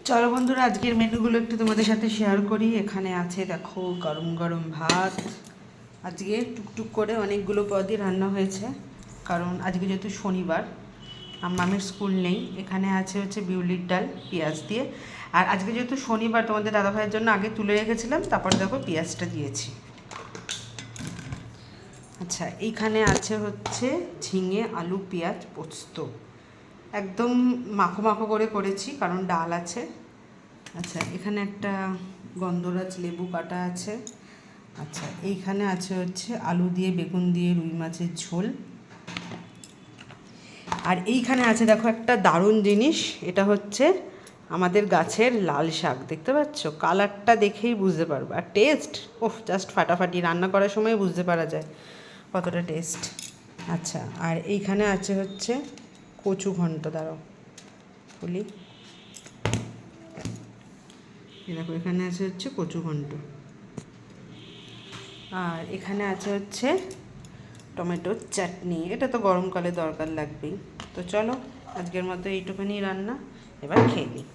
চলো বন্ধুরা, আজকের মেনুগুলো একটু তোমাদের সাথে শেয়ার করি। এখানে আছে দেখো গরম গরম ভাত। আজকে টুকটুক করে অনেকগুলো পদই রান্না হয়েছে, কারণ আজকে যেহেতু শনিবার, মামের স্কুল নেই। এখানে আছে হচ্ছে বিউলির ডাল পেঁয়াজ দিয়ে। আর আজকে যেহেতু শনিবার, তোমাদের দাদাভাইয়ের জন্য আগে তুলে রেখেছিলাম, তারপর দেখো পেঁয়াজটা দিয়েছি। আচ্ছা, এইখানে আছে হচ্ছে ঝিঙে আলু পেঁয়াজ পোস্ত, একদম মাখো মাখো করে করেছি কারণ ডাল আছে। আচ্ছা, এখানে একটা গন্ধরাজ লেবু কাটা আছে। আচ্ছা, এইখানে আছে হচ্ছে আলু দিয়ে বেগুন দিয়ে রুই মাছের ঝোল। আর এইখানে আছে দেখো একটা দারুণ জিনিস, এটা হচ্ছে আমাদের গাছের লাল শাক। দেখতে পাচ্ছ, কালারটা দেখেই বুঝতে পারবো। আর টেস্ট ওফ, জাস্ট ফাটাফাটি। রান্না করার সময় বুঝতে পারা যায় কতটা টেস্ট। আচ্ছা, আর এইখানে আছে হচ্ছে কচু ঘন্ট। দাঁড়াও বলি, দেখো এখানে আছে হচ্ছে কচু ঘন্ট। আর এখানে আছে হচ্ছে টমেটোর চাটনি। এটা তো গরমকালে দরকার লাগবেই। তো চলো, আজকের মতো এইটুকুনি রান্না, এবার খেয়ে নিই।